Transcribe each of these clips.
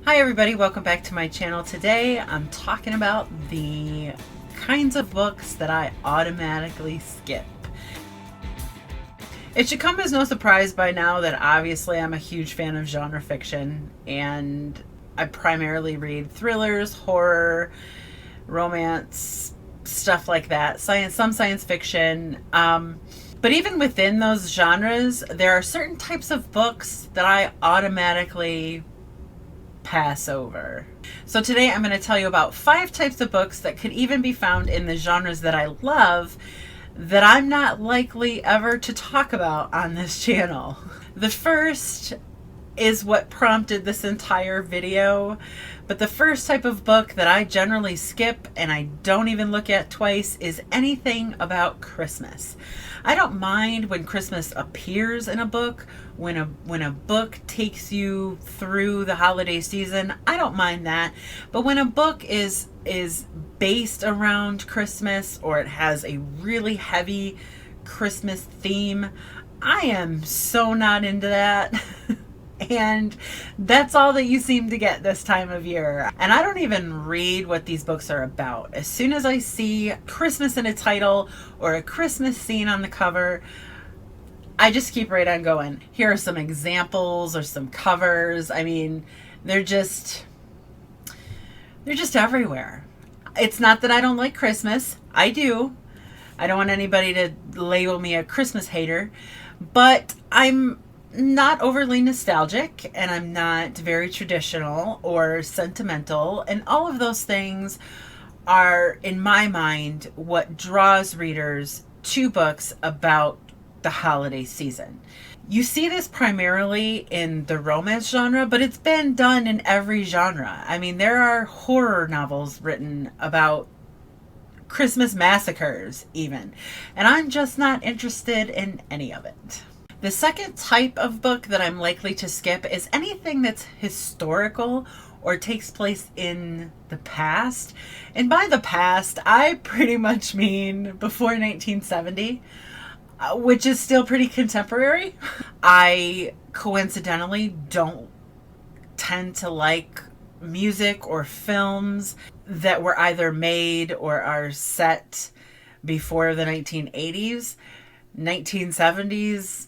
Hi everybody, welcome back to my channel. Today I'm talking about the kinds of books that I automatically skip. It should come as no surprise by now that obviously I'm a huge fan of genre fiction, and I primarily read thrillers, horror, romance, stuff like that, some science fiction. But even within those genres, there are certain types of books that I automatically pass over. So today I'm going to tell you about 5 types of books that could even be found in the genres that I love that I'm not likely ever to talk about on this channel. The first is what prompted this entire video, but the first type of book that I generally skip and I don't even look at twice is anything about Christmas. I don't mind when Christmas appears in a book, when a book takes you through the holiday season. I don't mind that. But when a book is based around Christmas, or it has a really heavy Christmas theme, I am so not into that. And that's all that you seem to get this time of year. And I don't even read what these books are about. As soon as I see Christmas in a title or a Christmas scene on the cover, I just keep right on going. Here are some examples or some covers. I mean, they're just everywhere. It's not that I don't like Christmas. I do. I don't want anybody to label me a Christmas hater, but I'm not overly nostalgic, and I'm not very traditional or sentimental, and all of those things are, in my mind, what draws readers to books about the holiday season. You see this primarily in the romance genre, but it's been done in every genre. I mean, there are horror novels written about Christmas massacres even, and I'm just not interested in any of it. The second type of book that I'm likely to skip is anything that's historical or takes place in the past. And by the past, I pretty much mean before 1970, which is still pretty contemporary. I coincidentally don't tend to like music or films that were either made or are set before the 1980s. 1970s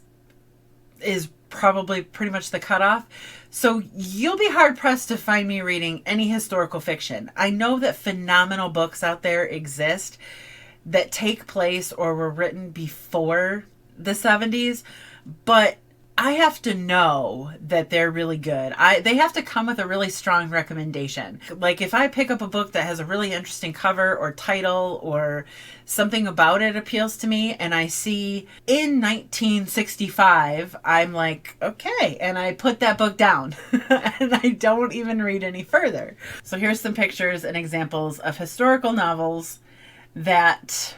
is probably pretty much the cutoff. So you'll be hard pressed to find me reading any historical fiction. I know that phenomenal books out there exist that take place or were written before the 70s, but I have to know that they're really good. They have to come with a really strong recommendation. Like if I pick up a book that has a really interesting cover or title or something about it appeals to me, and I see in 1965, I'm like, okay, and I put that book down and I don't even read any further. So here's some pictures and examples of historical novels that,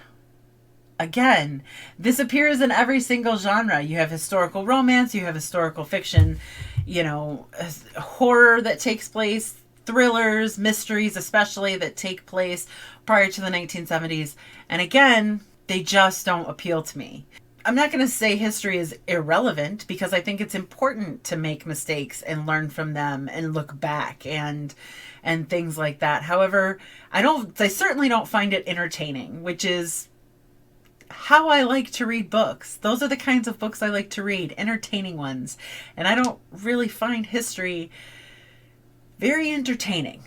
again, this appears in every single genre. You have historical romance, you have historical fiction, you know, horror that takes place, thrillers, mysteries especially, that take place prior to the 1970s. And again, they just don't appeal to me. I'm not going to say history is irrelevant, because I think it's important to make mistakes and learn from them and look back and things like that. However, I certainly don't find it entertaining, which is how I like to read books. Those are the kinds of books I like to read, entertaining ones. And I don't really find history very entertaining.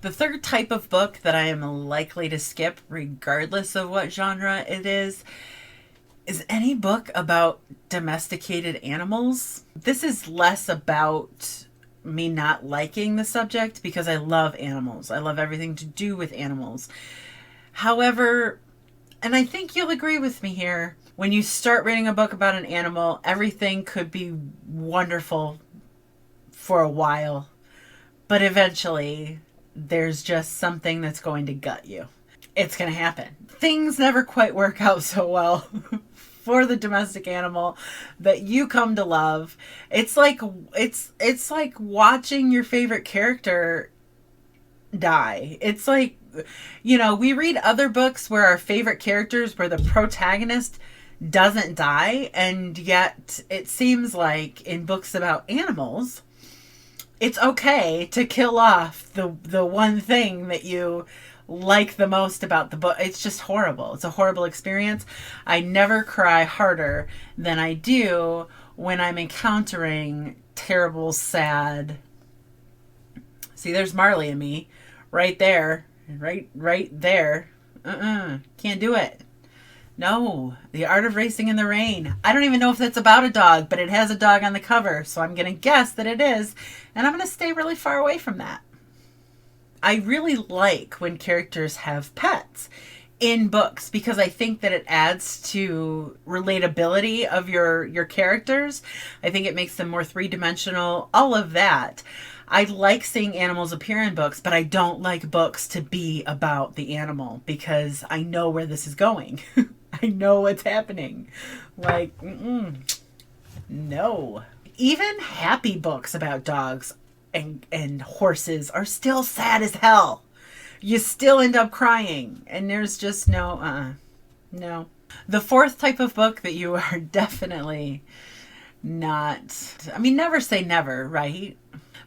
The third type of book that I am likely to skip, regardless of what genre it is any book about domesticated animals. This is less about me not liking the subject, because I love animals. I love everything to do with animals. However, and I think you'll agree with me here, when you start reading a book about an animal, everything could be wonderful for a while, but eventually there's just something that's going to gut you. It's going to happen. Things never quite work out so well for the domestic animal that you come to love. It's like watching your favorite character die. It's like, you know, we read other books where our favorite characters, where the protagonist doesn't die, and yet it seems like in books about animals, It's okay to kill off the one thing that you like the most about the book. It's just horrible. It's a horrible experience. I never cry harder than I do when I'm encountering terrible, sad. See, there's Marley and me right there. Right there. Can't do it. No, The Art of Racing in the Rain. I don't even know if that's about a dog, but it has a dog on the cover, so I'm going to guess that it is, and I'm going to stay really far away from that. I really like when characters have pets in books because I think that it adds to relatability of your characters. I think it makes them more three-dimensional, all of that. I like seeing animals appear in books, but I don't like books to be about the animal because I know where this is going. I know what's happening. Like, no. Even happy books about dogs and horses are still sad as hell. You still end up crying, and there's just no. The fourth type of book that you are definitely not, I mean, never say never, right?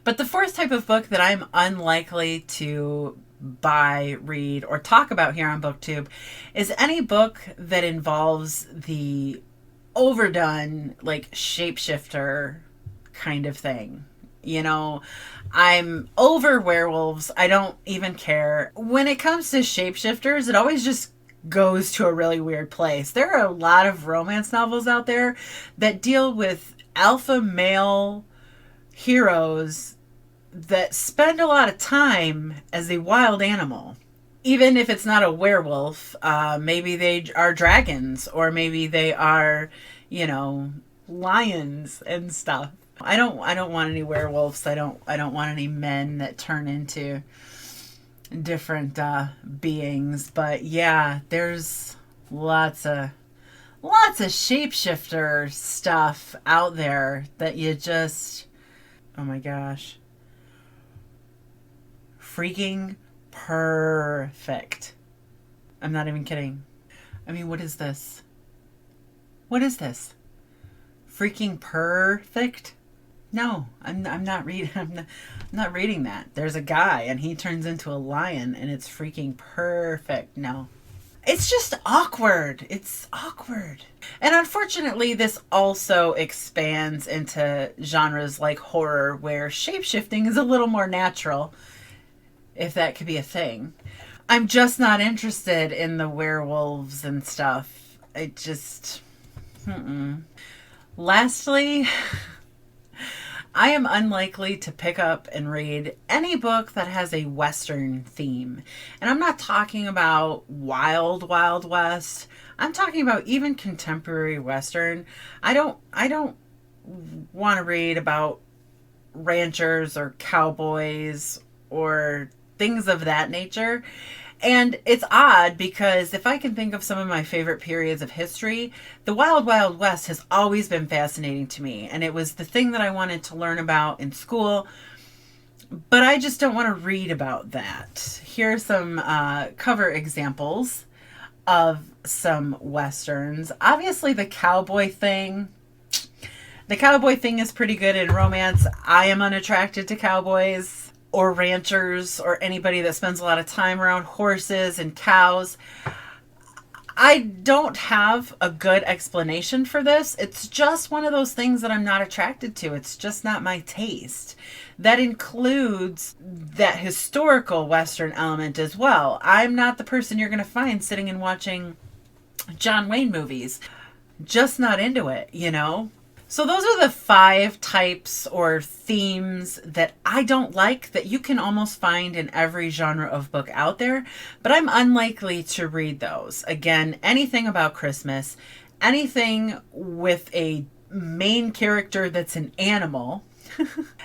But the fourth type of book that I'm unlikely to buy, read, or talk about here on BookTube is any book that involves the overdone, like, shapeshifter kind of thing. You know, I'm over werewolves. I don't even care. When it comes to shapeshifters, it always just goes to a really weird place. There are a lot of romance novels out there that deal with alpha male heroes that spend a lot of time as a wild animal. Even if it's not a werewolf, maybe they are dragons, or maybe they are, lions and stuff. I don't want any werewolves. I don't want any men that turn into different beings. But yeah, there's lots of shapeshifter stuff out there that you just, oh my gosh, freaking perfect. I'm not even kidding. I mean, what is this? What is this? Freaking perfect? No, I'm not reading. I'm not reading that. There's a guy and he turns into a lion and it's freaking perfect. No. It's just awkward. It's awkward. And unfortunately, this also expands into genres like horror, where shapeshifting is a little more natural, if that could be a thing. I'm just not interested in the werewolves and stuff. It just... Lastly, I am unlikely to pick up and read any book that has a Western theme. And I'm not talking about Wild Wild West. I'm talking about even contemporary Western. I don't want to read about ranchers or cowboys or things of that nature. And it's odd because if I can think of some of my favorite periods of history, the Wild Wild West has always been fascinating to me. And it was the thing that I wanted to learn about in school. But I just don't want to read about that. Here are some cover examples of some Westerns. Obviously, the cowboy thing. The cowboy thing is pretty good in romance. I am unattracted to cowboys or ranchers or anybody that spends a lot of time around horses and cows. I don't have a good explanation for this. It's just one of those things that I'm not attracted to. It's just not my taste. That includes that historical Western element as well. I'm not the person you're going to find sitting and watching John Wayne movies. Just not into it, So those are the 5 types or themes that I don't like, that you can almost find in every genre of book out there, but I'm unlikely to read those. Again, anything about Christmas, anything with a main character that's an animal,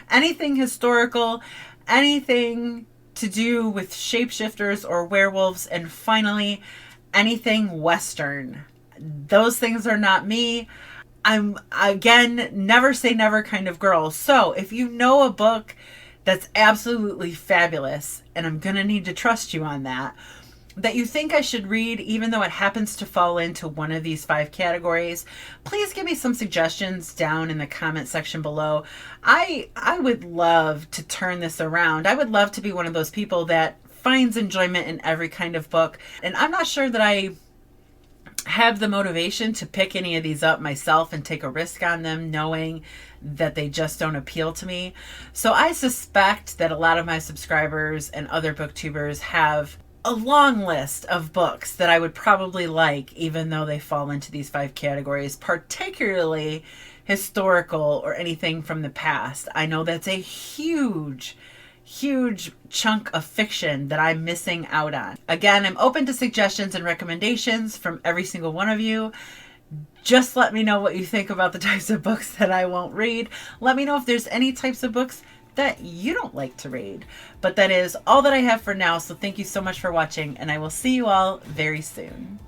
anything historical, anything to do with shapeshifters or werewolves, and finally, anything Western. Those things are not me. I'm, again, never say never kind of girl. So if you know a book that's absolutely fabulous, and I'm going to need to trust you on that, that you think I should read, even though it happens to fall into one of these 5 categories, please give me some suggestions down in the comment section below. I would love to turn this around. I would love to be one of those people that finds enjoyment in every kind of book. And I'm not sure that I have the motivation to pick any of these up myself and take a risk on them, knowing that they just don't appeal to me. So I suspect that a lot of my subscribers and other booktubers have a long list of books that I would probably like, even though they fall into these 5 categories, particularly historical or anything from the past. I know that's a huge chunk of fiction that I'm missing out on. Again, I'm open to suggestions and recommendations from every single one of you. Just let me know what you think about the types of books that I won't read. Let me know if there's any types of books that you don't like to read. But that is all that I have for now, so thank you so much for watching, and I will see you all very soon.